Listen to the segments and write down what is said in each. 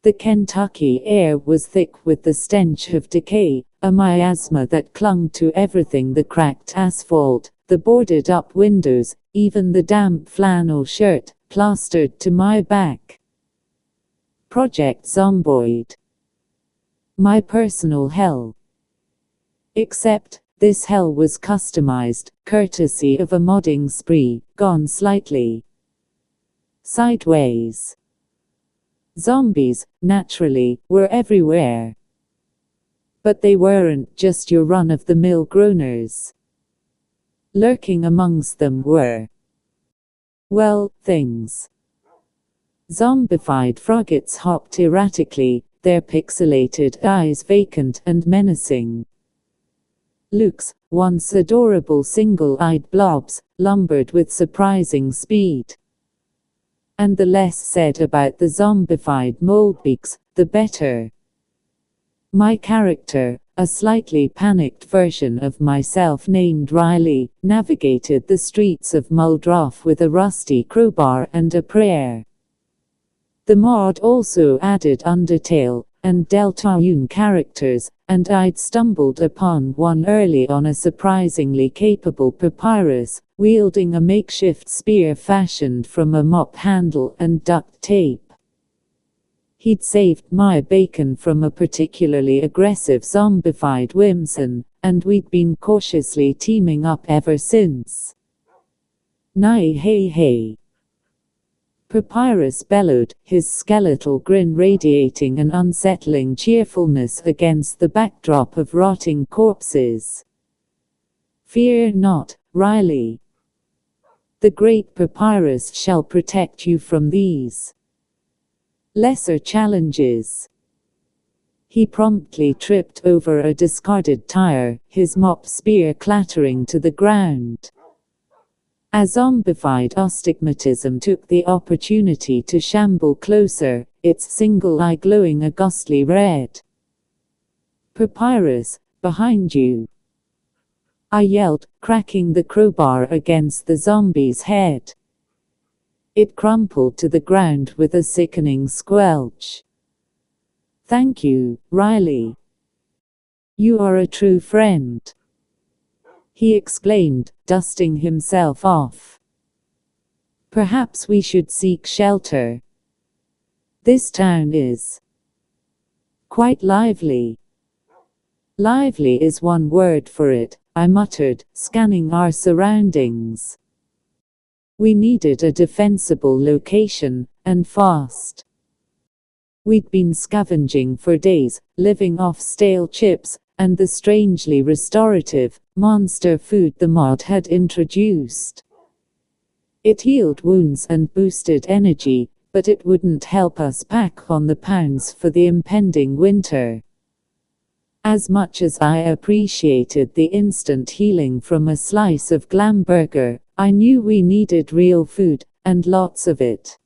The Kentucky air was thick with the stench of decay, a miasma that clung to everything: the cracked asphalt, the boarded-up windows, even the damp flannel shirt plastered to my back. Project Zomboid. My personal hell. Except, this hell was customized, courtesy of a modding spree, gone slightly sideways. Zombies, naturally, were everywhere. But they weren't just your run-of-the-mill groaners. Lurking amongst them were, well, things. Zombified froggets hopped erratically, their pixelated eyes vacant and menacing. Lukes, once adorable single-eyed blobs, lumbered with surprising speed. And the less said about the zombified moldbeaks, the better. My character, a slightly panicked version of myself named Riley, navigated the streets of Muldroth with a rusty crowbar and a prayer. The mod also added Undertale and Deltarune characters, and I'd stumbled upon one early on: a surprisingly capable papyrus, wielding a makeshift spear fashioned from a mop handle and duct tape. He'd saved my bacon from a particularly aggressive zombified Whimsun, and we'd been cautiously teaming up ever since. Nay hey hey. Papyrus bellowed, his skeletal grin radiating an unsettling cheerfulness against the backdrop of rotting corpses. Fear not, Riley. The great Papyrus shall protect you from these lesser challenges. He promptly tripped over a discarded tire, his mop spear clattering to the ground. A zombified astigmatism took the opportunity to shamble closer, its single eye glowing a ghostly red. Papyrus, behind you! I yelled, cracking the crowbar against the zombie's head. It crumpled to the ground with a sickening squelch. Thank you, Riley. You are a true friend, he exclaimed, dusting himself off. Perhaps we should seek shelter. This town is quite lively. Lively is one word for it, I muttered, scanning our surroundings. We needed a defensible location, and fast. We'd been scavenging for days, living off stale chips, and the strangely restorative, monster food the mod had introduced. It healed wounds and boosted energy, but it wouldn't help us pack on the pounds for the impending winter. As much as I appreciated the instant healing from a slice of glam burger, I knew we needed real food, and lots of it.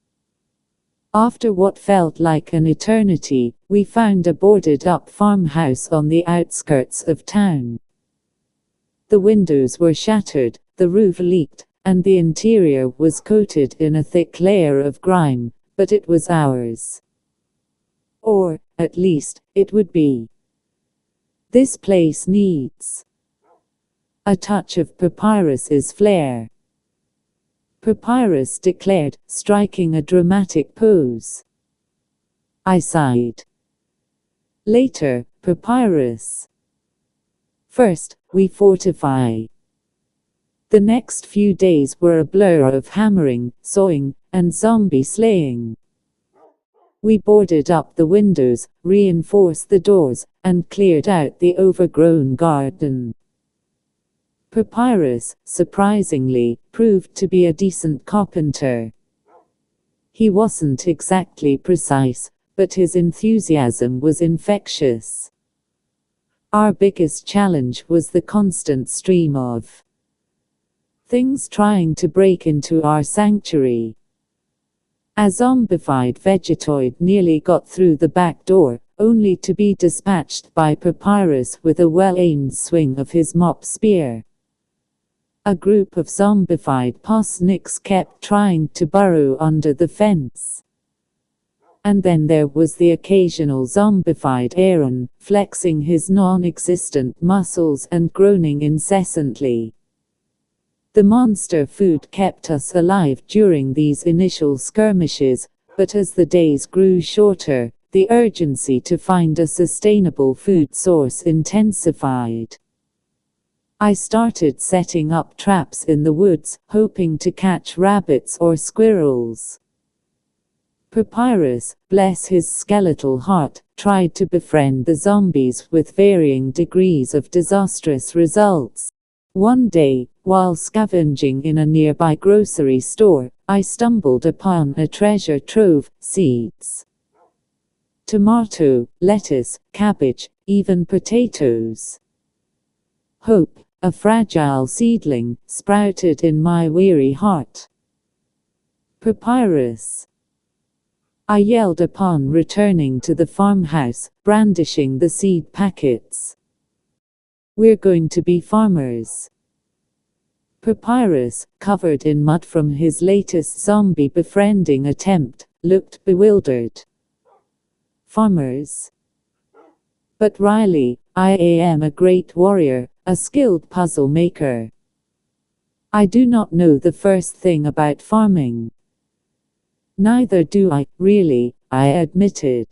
After what felt like an eternity, we found a boarded-up farmhouse on the outskirts of town. The windows were shattered, the roof leaked, and the interior was coated in a thick layer of grime, but it was ours. Or, at least, it would be. This place needs a touch of Papyrus's flair. Papyrus declared, striking a dramatic pose. I sighed. Later, Papyrus. First, we fortify. The next few days were a blur of hammering, sawing, and zombie slaying. We boarded up the windows, reinforced the doors, and cleared out the overgrown garden. Papyrus, surprisingly, proved to be a decent carpenter. He wasn't exactly precise, but his enthusiasm was infectious. Our biggest challenge was the constant stream of things trying to break into our sanctuary. A zombified vegetoid nearly got through the back door, only to be dispatched by Papyrus with a well-aimed swing of his mop spear. A group of zombified parsnips kept trying to burrow under the fence. And then there was the occasional zombified Aaron, flexing his non-existent muscles and groaning incessantly. The monster food kept us alive during these initial skirmishes, but as the days grew shorter, the urgency to find a sustainable food source intensified. I started setting up traps in the woods, hoping to catch rabbits or squirrels. Papyrus, bless his skeletal heart, tried to befriend the zombies with varying degrees of disastrous results. One day, while scavenging in a nearby grocery store, I stumbled upon a treasure trove: seeds. Tomato, lettuce, cabbage, even potatoes. Hope, a fragile seedling, sprouted in my weary heart. Papyrus, I yelled upon returning to the farmhouse, brandishing the seed packets. We're going to be farmers. Papyrus, covered in mud from his latest zombie befriending attempt, looked bewildered. Farmers? But Riley, I am a great warrior, a skilled puzzle maker. I do not know the first thing about farming. Neither do I, really, I admitted.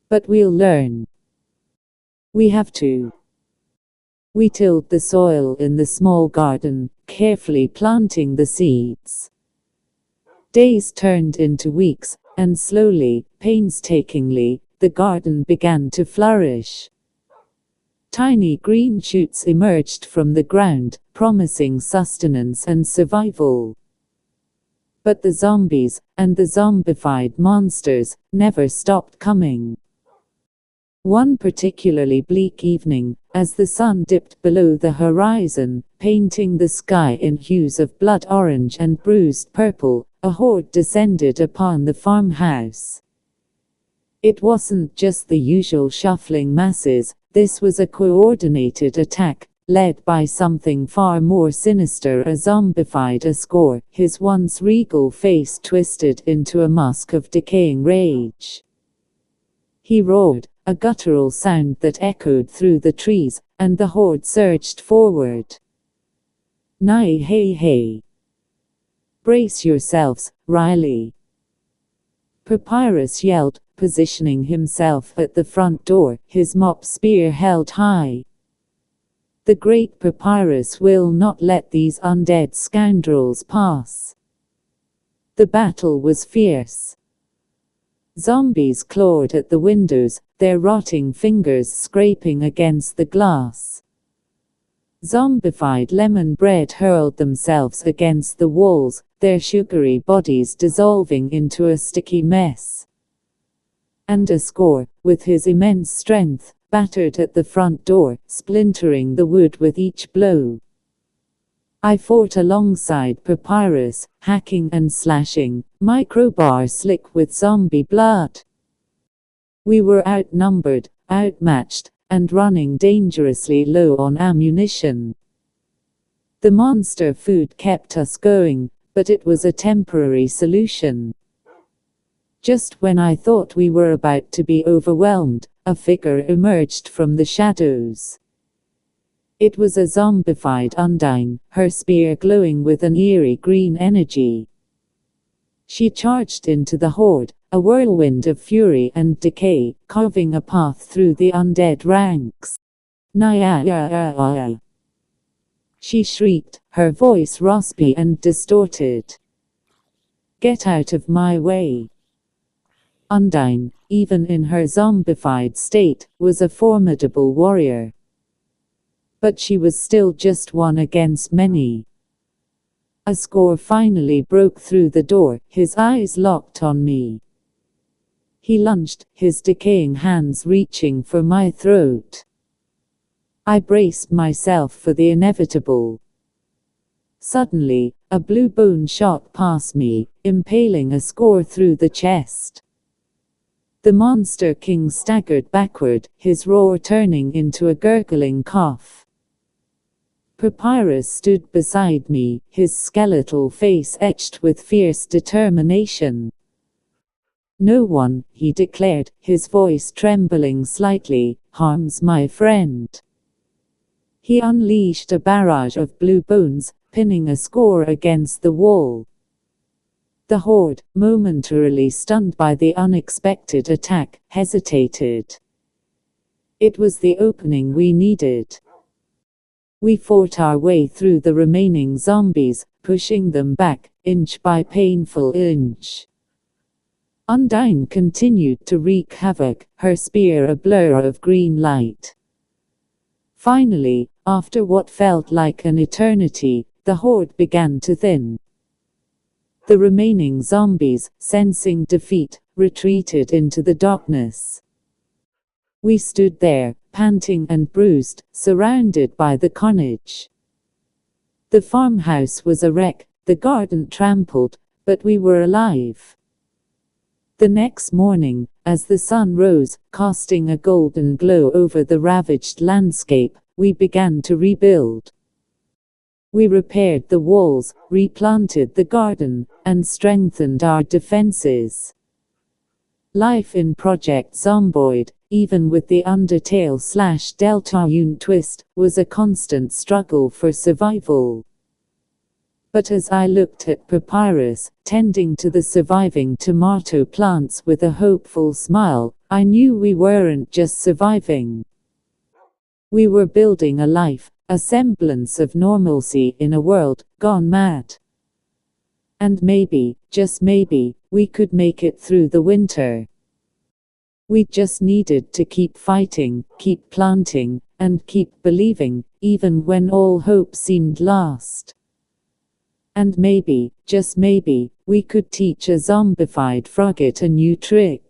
But we'll learn. We have to. We tilled the soil in the small garden, carefully planting the seeds. Days turned into weeks, and slowly, painstakingly, the garden began to flourish. Tiny green shoots emerged from the ground, promising sustenance and survival. But the zombies, and the zombified monsters, never stopped coming. One particularly bleak evening, as the sun dipped below the horizon, painting the sky in hues of blood orange and bruised purple, a horde descended upon the farmhouse. It wasn't just the usual shuffling masses, this was a coordinated attack, led by something far more sinister: a zombified Ascor, his once regal face twisted into a mask of decaying rage. He roared, a guttural sound that echoed through the trees, and the horde surged forward. Nay, hey, hey. Brace yourselves, Riley. Papyrus yelled, positioning himself at the front door, his mop spear held high. The great Papyrus will not let these undead scoundrels pass. The battle was fierce. Zombies clawed at the windows, their rotting fingers scraping against the glass. Zombified lemon bread hurled themselves against the walls, their sugary bodies dissolving into a sticky mess. And Ascor, with his immense strength, battered at the front door, splintering the wood with each blow. I fought alongside Papyrus, hacking and slashing, my crowbar slick with zombie blood. We were outnumbered, outmatched, and running dangerously low on ammunition. The monster food kept us going, but it was a temporary solution. Just when I thought we were about to be overwhelmed, a figure emerged from the shadows. It was a zombified Undine, her spear glowing with an eerie green energy. She charged into the horde, a whirlwind of fury and decay, carving a path through the undead ranks. Naya! She shrieked, her voice raspy and distorted. Get out of my way! Undine, even in her zombified state, was a formidable warrior. But she was still just one against many. Ascor finally broke through the door, his eyes locked on me. He lunged, his decaying hands reaching for my throat. I braced myself for the inevitable. Suddenly, a blue bone shot past me, impaling Ascor through the chest. The Monster King staggered backward, his roar turning into a gurgling cough. Papyrus stood beside me, his skeletal face etched with fierce determination. No one, he declared, his voice trembling slightly, harms my friend. He unleashed a barrage of blue bones, pinning a score against the wall. The horde, momentarily stunned by the unexpected attack, hesitated. It was the opening we needed. We fought our way through the remaining zombies, pushing them back, inch by painful inch. Undyne continued to wreak havoc, her spear a blur of green light. Finally, after what felt like an eternity, the horde began to thin. The remaining zombies, sensing defeat, retreated into the darkness. We stood there, panting and bruised, surrounded by the carnage. The farmhouse was a wreck, the garden trampled, but we were alive. The next morning, as the sun rose, casting a golden glow over the ravaged landscape, we began to rebuild. We repaired the walls, replanted the garden, and strengthened our defenses. Life in Project Zomboid, even with the undertale/Deltarune twist, was a constant struggle for survival. But as I looked at Papyrus, tending to the surviving tomato plants with a hopeful smile, I knew we weren't just surviving. We were building a life, a semblance of normalcy in a world gone mad. And maybe, just maybe, we could make it through the winter. We just needed to keep fighting, keep planting, and keep believing, even when all hope seemed lost. And maybe, just maybe, we could teach a zombified frogget a new trick.